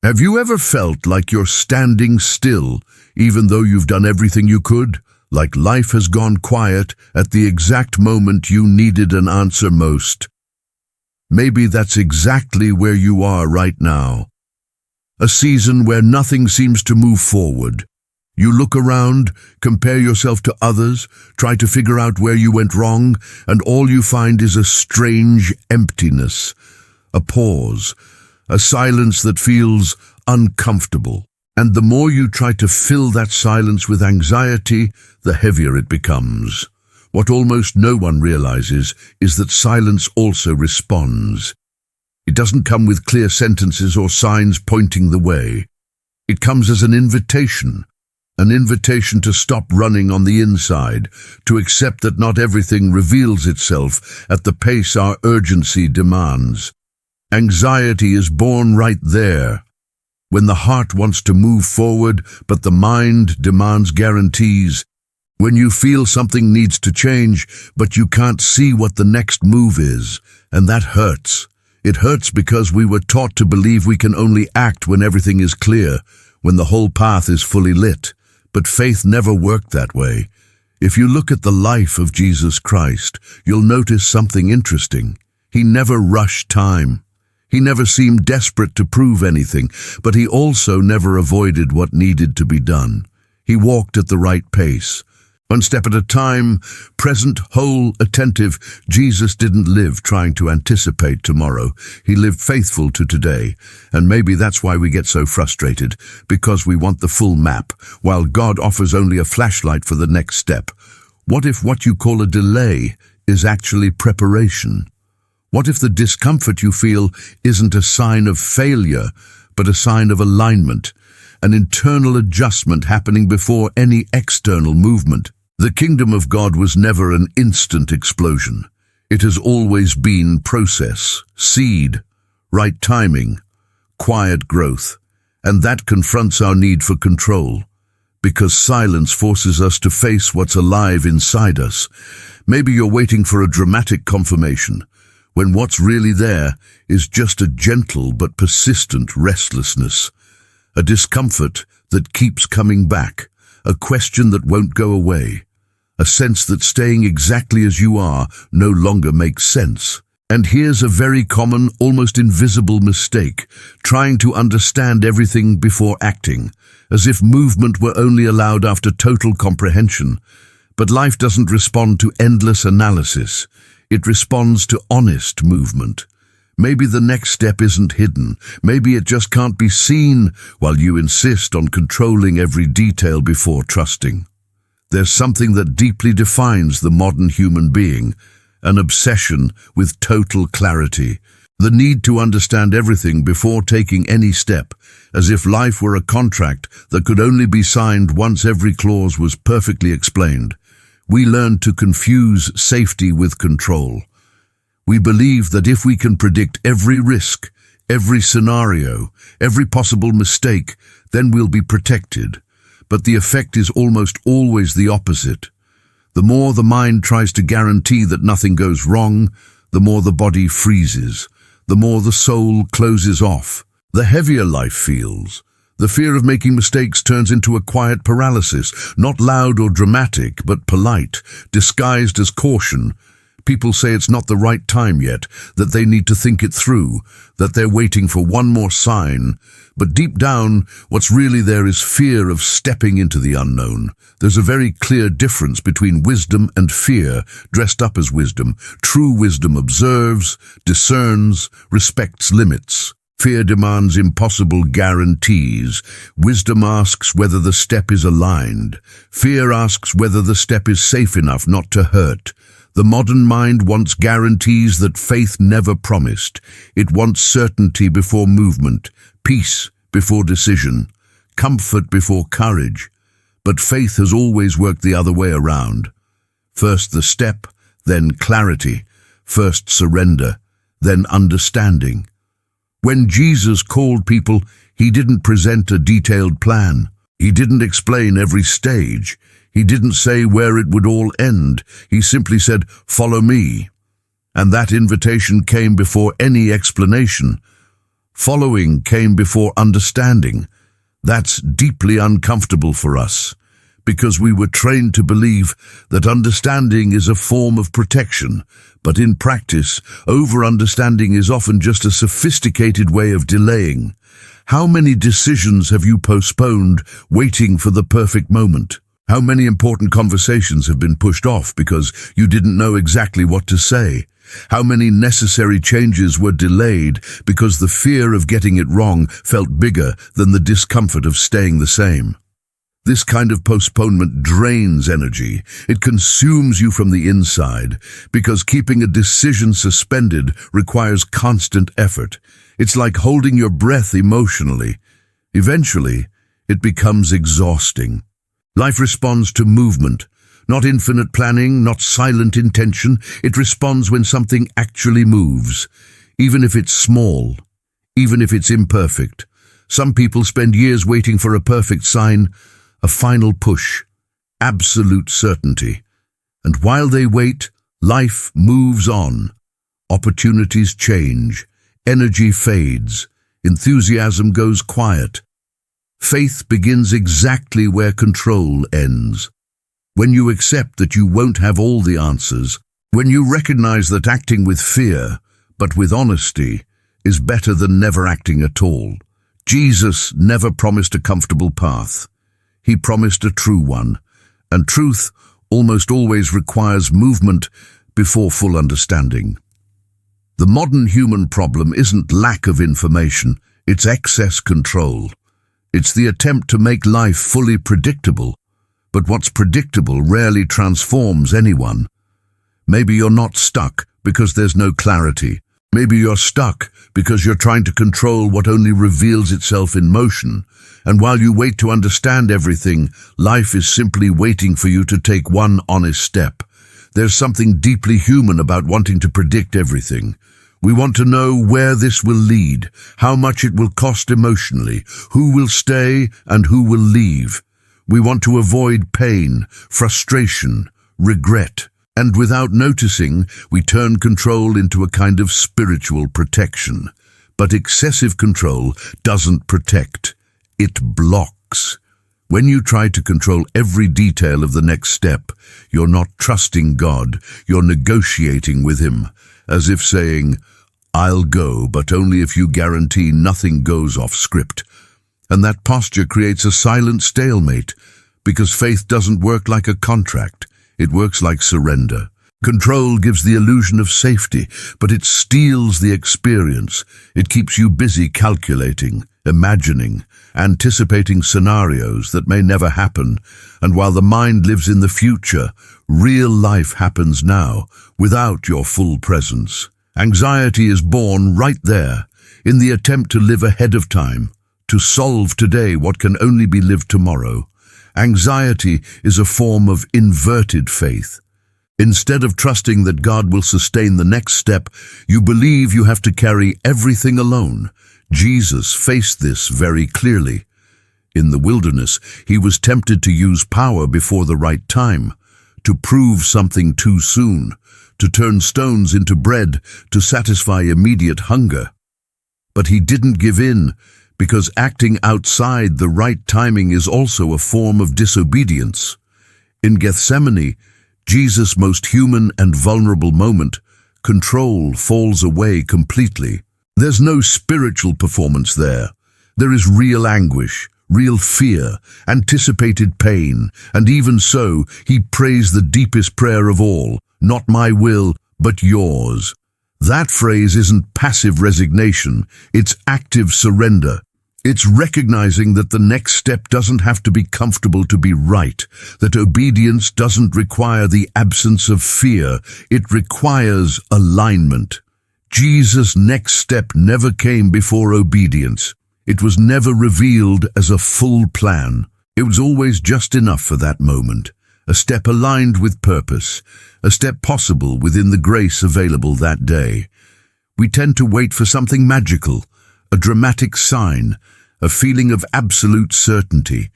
Have you ever felt like you're standing still, even though you've done everything you could? Like life has gone quiet at the exact moment you needed an answer most? Maybe that's exactly where you are right now. A season where nothing seems to move forward. You look around, compare yourself to others, try to figure out where you went wrong, and all you find is a strange emptiness, a pause, a silence that feels uncomfortable. And the more you try to fill that silence with anxiety, the heavier it becomes. What almost no one realizes is that silence also responds. It doesn't come with clear sentences or signs pointing the way. It comes as an invitation to stop running on the inside, to accept that not everything reveals itself at the pace our urgency demands. Anxiety is born right there, when the heart wants to move forward, but the mind demands guarantees. When you feel something needs to change, but you can't see what the next move is, and that hurts. It hurts because we were taught to believe we can only act when everything is clear, when the whole path is fully lit. But faith never worked that way. If you look at the life of Jesus Christ, you'll notice something interesting. He never rushed time. He never seemed desperate to prove anything, but he also never avoided what needed to be done. He walked at the right pace. One step at a time, present, whole, attentive. Jesus didn't live trying to anticipate tomorrow. He lived faithful to today. And maybe that's why we get so frustrated, because we want the full map, while God offers only a flashlight for the next step. What if what you call a delay is actually preparation? What if the discomfort you feel isn't a sign of failure, but a sign of alignment? An internal adjustment happening before any external movement. The kingdom of God was never an instant explosion. It has always been process, seed, right timing, quiet growth, and that confronts our need for control, because silence forces us to face what's alive inside us. Maybe you're waiting for a dramatic confirmation, when what's really there is just a gentle but persistent restlessness. A discomfort that keeps coming back, a question that won't go away, a sense that staying exactly as you are no longer makes sense. And here's a very common, almost invisible mistake, trying to understand everything before acting, as if movement were only allowed after total comprehension. But life doesn't respond to endless analysis. It responds to honest movement. Maybe the next step isn't hidden. Maybe it just can't be seen while you insist on controlling every detail before trusting. There's something that deeply defines the modern human being, an obsession with total clarity, the need to understand everything before taking any step, as if life were a contract that could only be signed once every clause was perfectly explained. We learn to confuse safety with control. We believe that if we can predict every risk, every scenario, every possible mistake, then we'll be protected. But the effect is almost always the opposite. The more the mind tries to guarantee that nothing goes wrong, the more the body freezes, the more the soul closes off. The heavier life feels. The fear of making mistakes turns into a quiet paralysis, not loud or dramatic, but polite, disguised as caution. People say it's not the right time yet, that they need to think it through, that they're waiting for one more sign. But deep down, what's really there is fear of stepping into the unknown. There's a very clear difference between wisdom and fear, dressed up as wisdom. True wisdom observes, discerns, respects limits. Fear demands impossible guarantees. Wisdom asks whether the step is aligned. Fear asks whether the step is safe enough not to hurt. The modern mind wants guarantees that faith never promised. It wants certainty before movement, peace before decision, comfort before courage. But faith has always worked the other way around. First the step, then clarity. First surrender, then understanding. When Jesus called people, he didn't present a detailed plan. He didn't explain every stage. He didn't say where it would all end. He simply said, "Follow me." And that invitation came before any explanation. Following came before understanding. That's deeply uncomfortable for us, because we were trained to believe that understanding is a form of protection, but in practice, over-understanding is often just a sophisticated way of delaying. How many decisions have you postponed, waiting for the perfect moment? How many important conversations have been pushed off because you didn't know exactly what to say? How many necessary changes were delayed because the fear of getting it wrong felt bigger than the discomfort of staying the same? This kind of postponement drains energy. It consumes you from the inside, because keeping a decision suspended requires constant effort. It's like holding your breath emotionally. Eventually, it becomes exhausting. Life responds to movement, not infinite planning, not silent intention. It responds when something actually moves, even if it's small, even if it's imperfect. Some people spend years waiting for a perfect sign, a final push, absolute certainty. And while they wait, life moves on. Opportunities change, energy fades, enthusiasm goes quiet. Faith begins exactly where control ends. When you accept that you won't have all the answers, when you recognize that acting with fear, but with honesty, is better than never acting at all. Jesus never promised a comfortable path. He promised a true one, and truth almost always requires movement before full understanding. The modern human problem isn't lack of information, it's excess control. It's the attempt to make life fully predictable, but what's predictable rarely transforms anyone. Maybe you're not stuck because there's no clarity. Maybe you're stuck because you're trying to control what only reveals itself in motion. And while you wait to understand everything, life is simply waiting for you to take one honest step. There's something deeply human about wanting to predict everything. We want to know where this will lead, how much it will cost emotionally, who will stay and who will leave. We want to avoid pain, frustration, regret. And without noticing, we turn control into a kind of spiritual protection. But excessive control doesn't protect, it blocks. When you try to control every detail of the next step, you're not trusting God, you're negotiating with Him, as if saying, "I'll go, but only if you guarantee nothing goes off script." And that posture creates a silent stalemate, because faith doesn't work like a contract. It works like surrender. Control gives the illusion of safety, but it steals the experience. It keeps you busy calculating, imagining, anticipating scenarios that may never happen. And while the mind lives in the future, real life happens now, without your full presence. Anxiety is born right there, in the attempt to live ahead of time, to solve today what can only be lived tomorrow. Anxiety is a form of inverted faith. Instead of trusting that God will sustain the next step, you believe you have to carry everything alone. Jesus faced this very clearly. In the wilderness, he was tempted to use power before the right time, to prove something too soon, to turn stones into bread, to satisfy immediate hunger. But he didn't give in, because acting outside the right timing is also a form of disobedience. In Gethsemane, Jesus' most human and vulnerable moment, control falls away completely. There's no spiritual performance there. There is real anguish, real fear, anticipated pain, and even so, he prays the deepest prayer of all, "Not my will, but yours." That phrase isn't passive resignation, it's active surrender. It's recognizing that the next step doesn't have to be comfortable to be right, that obedience doesn't require the absence of fear, it requires alignment. Jesus' next step never came before obedience. It was never revealed as a full plan. It was always just enough for that moment, a step aligned with purpose, a step possible within the grace available that day. We tend to wait for something magical, a dramatic sign, a feeling of absolute certainty,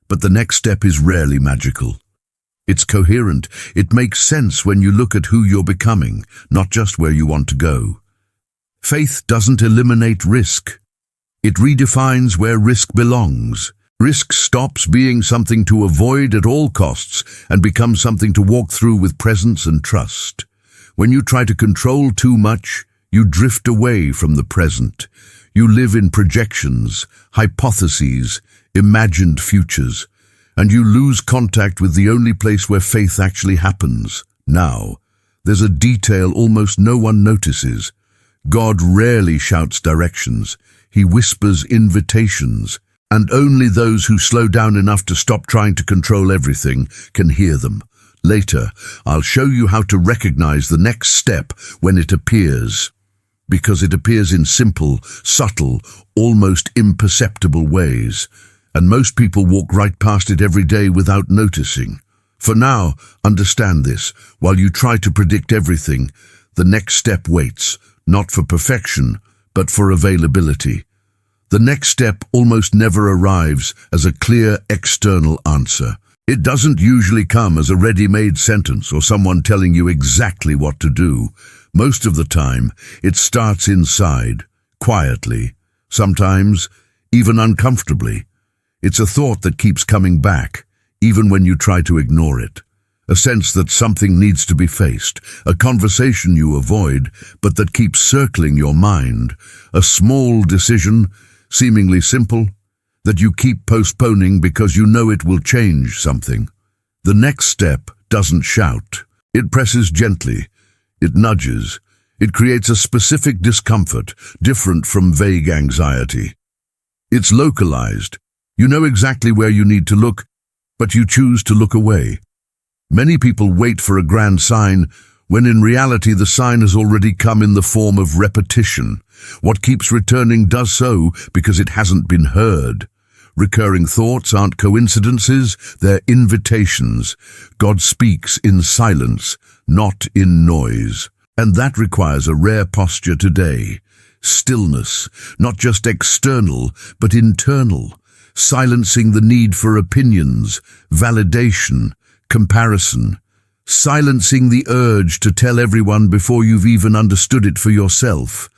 but the next step is rarely magical. It's coherent. It makes sense when you look at who you're becoming, not just where you want to go. Faith doesn't eliminate risk. It redefines where risk belongs. Risk stops being something to avoid at all costs and becomes something to walk through with presence and trust. When you try to control too much, you drift away from the present. You live in projections, hypotheses, imagined futures, and you lose contact with the only place where faith actually happens. Now, there's a detail almost no one notices. God rarely shouts directions. He whispers invitations, and only those who slow down enough to stop trying to control everything can hear them. Later, I'll show you how to recognize the next step when it appears, because it appears in simple, subtle, almost imperceptible ways, and most people walk right past it every day without noticing. For now, understand this: while you try to predict everything, the next step waits, not for perfection, but for availability. The next step almost never arrives as a clear external answer. It doesn't usually come as a ready-made sentence or someone telling you exactly what to do. Most of the time, it starts inside, quietly, sometimes even uncomfortably. It's a thought that keeps coming back, even when you try to ignore it. A sense that something needs to be faced, a conversation you avoid, but that keeps circling your mind, a small decision, seemingly simple, that you keep postponing because you know it will change something. The next step doesn't shout. It presses gently. It nudges. It creates a specific discomfort, different from vague anxiety. It's localized. You know exactly where you need to look, but you choose to look away. Many people wait for a grand sign, when in reality the sign has already come in the form of repetition. What keeps returning does so because it hasn't been heard. Recurring thoughts aren't coincidences, they're invitations. God speaks in silence, not in noise. And that requires a rare posture today. Stillness, not just external, but internal. Silencing the need for opinions, validation, comparison. Silencing the urge to tell everyone before you've even understood it for yourself.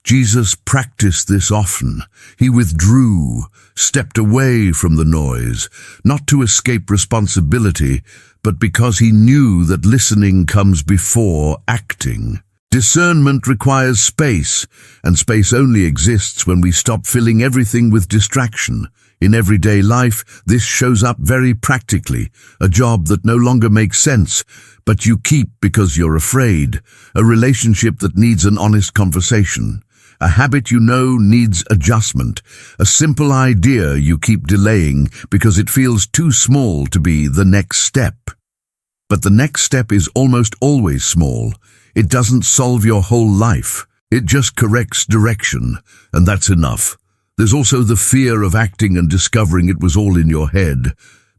Jesus practiced this often. He withdrew, stepped away from the noise, not to escape responsibility, but because he knew that listening comes before acting. Discernment requires space, and space only exists when we stop filling everything with distraction. In everyday life, this shows up very practically. A job that no longer makes sense, but you keep because you're afraid. A relationship that needs an honest conversation. A habit you know needs adjustment. A simple idea you keep delaying because it feels too small to be the next step. But the next step is almost always small. It doesn't solve your whole life. It just corrects direction, and that's enough. There's also the fear of acting and discovering it was all in your head.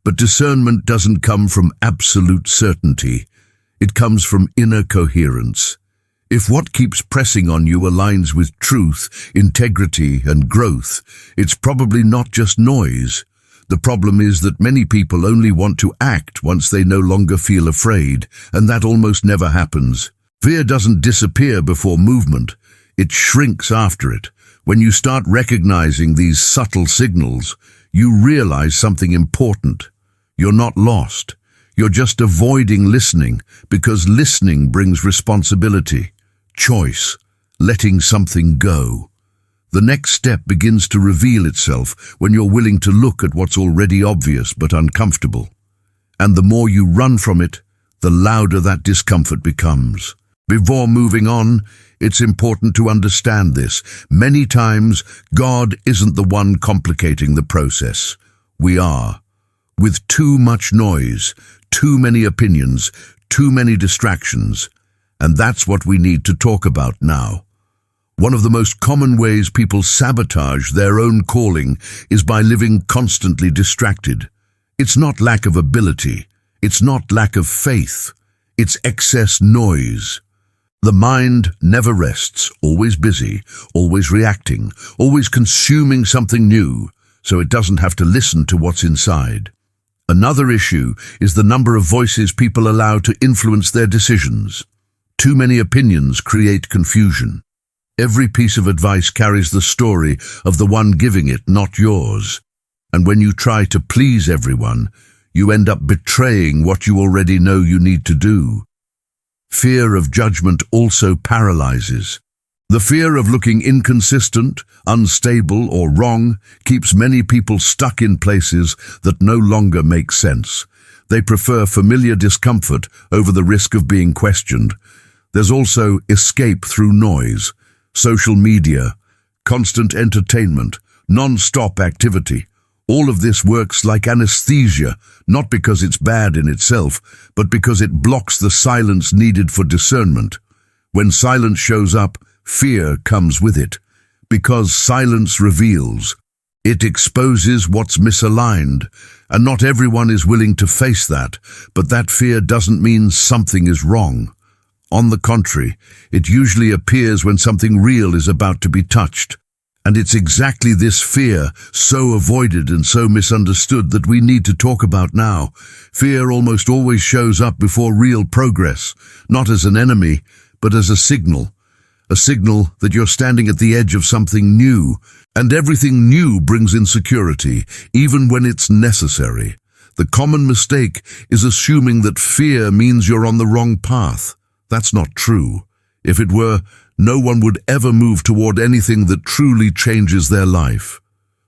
But discernment doesn't come from absolute certainty. It comes from inner coherence. If what keeps pressing on you aligns with truth, integrity, and growth, it's probably not just noise. The problem is that many people only want to act once they no longer feel afraid, and that almost never happens. Fear doesn't disappear before movement. It shrinks after it. When you start recognizing these subtle signals, you realize something important. You're not lost. You're just avoiding listening, because listening brings responsibility, choice, letting something go. The next step begins to reveal itself when you're willing to look at what's already obvious but uncomfortable. And the more you run from it, the louder that discomfort becomes. Before moving on, it's important to understand this. Many times, God isn't the one complicating the process. We are. With too much noise, too many opinions, too many distractions. And that's what we need to talk about now. One of the most common ways people sabotage their own calling is by living constantly distracted. It's not lack of ability. It's not lack of faith. It's excess noise. The mind never rests, always busy, always reacting, always consuming something new, so it doesn't have to listen to what's inside. Another issue is the number of voices people allow to influence their decisions. Too many opinions create confusion. Every piece of advice carries the story of the one giving it, not yours. And when you try to please everyone, you end up betraying what you already know you need to do. Fear of judgment also paralyzes. The fear of looking inconsistent, unstable, or wrong keeps many people stuck in places that no longer make sense. They prefer familiar discomfort over the risk of being questioned. There's also escape through noise, social media, constant entertainment, non-stop activity. All of this works like anesthesia, not because it's bad in itself, but because it blocks the silence needed for discernment. When silence shows up, fear comes with it. Because silence reveals, it exposes what's misaligned, and not everyone is willing to face that, but that fear doesn't mean something is wrong. On the contrary, it usually appears when something real is about to be touched. And it's exactly this fear, so avoided and so misunderstood, that we need to talk about now. Fear almost always shows up before real progress, not as an enemy, but as a signal that you're standing at the edge of something new, and everything new brings insecurity, even when it's necessary. The common mistake is assuming that fear means you're on the wrong path. That's not true. If it were, no one would ever move toward anything that truly changes their life.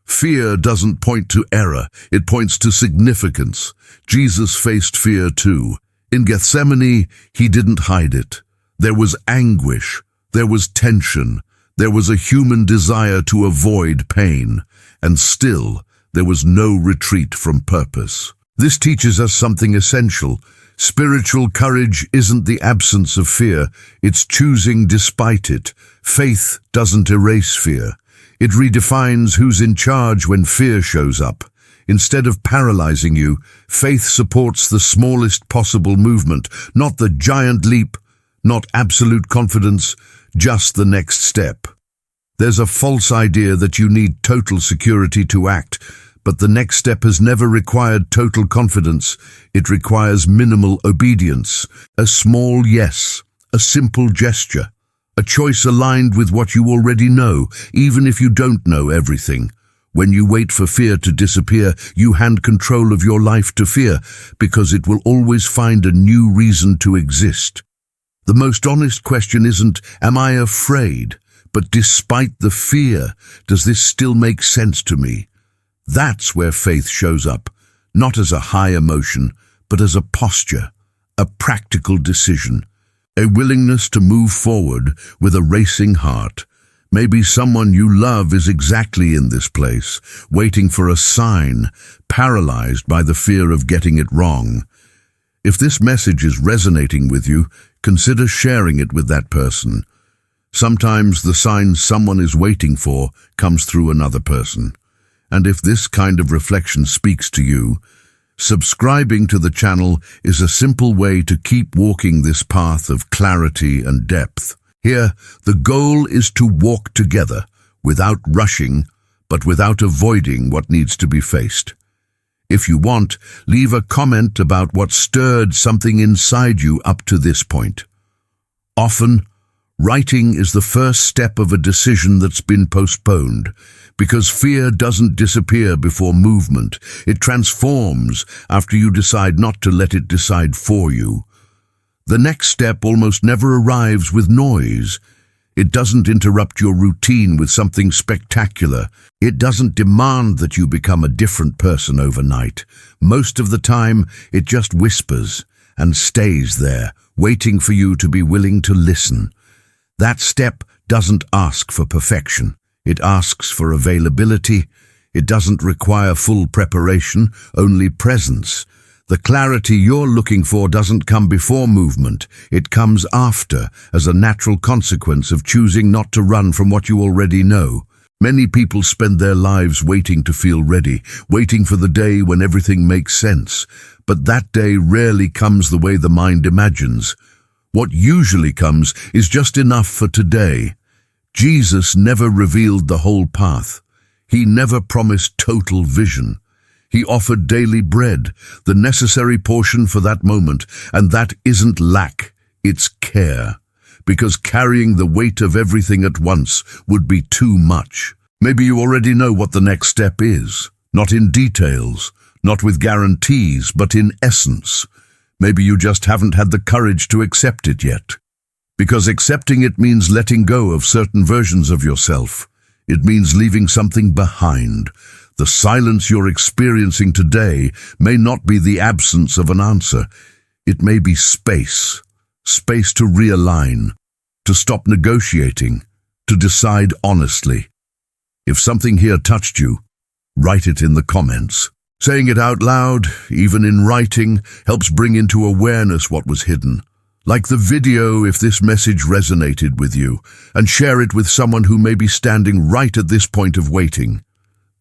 Fear doesn't point to error, it points to significance. Jesus faced fear too. In Gethsemane, he didn't hide it. There was anguish, there was tension, there was a human desire to avoid pain, and still there was no retreat from purpose. This teaches us something essential. Spiritual courage isn't the absence of fear, it's choosing despite it. Faith doesn't erase fear. It redefines who's in charge when fear shows up. Instead of paralyzing you, faith supports the smallest possible movement, not the giant leap, not absolute confidence, just the next step. There's a false idea that you need total security to act, but the next step has never required total confidence. It requires minimal obedience, a small yes, a simple gesture, a choice aligned with what you already know, even if you don't know everything. When you wait for fear to disappear, you hand control of your life to fear, because it will always find a new reason to exist. The most honest question isn't, am I afraid? But despite the fear, does this still make sense to me? That's where faith shows up, not as a high emotion, but as a posture, a practical decision, a willingness to move forward with a racing heart. Maybe someone you love is exactly in this place, waiting for a sign, paralyzed by the fear of getting it wrong. If this message is resonating with you, consider sharing it with that person. Sometimes the sign someone is waiting for comes through another person. And if this kind of reflection speaks to you, subscribing to the channel is a simple way to keep walking this path of clarity and depth. Here, the goal is to walk together, without rushing, but without avoiding what needs to be faced. If you want, leave a comment about what stirred something inside you up to this point. Often, writing is the first step of a decision that's been postponed, because fear doesn't disappear before movement. It transforms after you decide not to let it decide for you. The next step almost never arrives with noise. It doesn't interrupt your routine with something spectacular. It doesn't demand that you become a different person overnight. Most of the time, it just whispers and stays there, waiting for you to be willing to listen. That step doesn't ask for perfection. It asks for availability. It doesn't require full preparation, only presence. The clarity you're looking for doesn't come before movement. It comes after, as a natural consequence of choosing not to run from what you already know. Many people spend their lives waiting to feel ready, waiting for the day when everything makes sense. But that day rarely comes the way the mind imagines. What usually comes is just enough for today. Jesus never revealed the whole path. He never promised total vision. He offered daily bread, the necessary portion for that moment, and that isn't lack, it's care. because carrying the weight of everything at once would be too much. Maybe you already know what the next step is, not in details, not with guarantees, but in essence. Maybe you just haven't had the courage to accept it yet. Because accepting it means letting go of certain versions of yourself. It means leaving something behind. The silence you're experiencing today may not be the absence of an answer. It may be space. Space to realign, to stop negotiating, to decide honestly. If something here touched you, write it in the comments. Saying it out loud, even in writing, helps bring into awareness what was hidden. Like the video if this message resonated with you, and share it with someone who may be standing right at this point of waiting.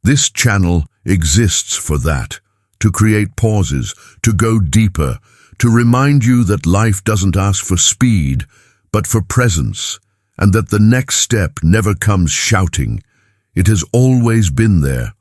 This channel exists for that, to create pauses, to go deeper, to remind you that life doesn't ask for speed, but for presence, and that the next step never comes shouting. It has always been there,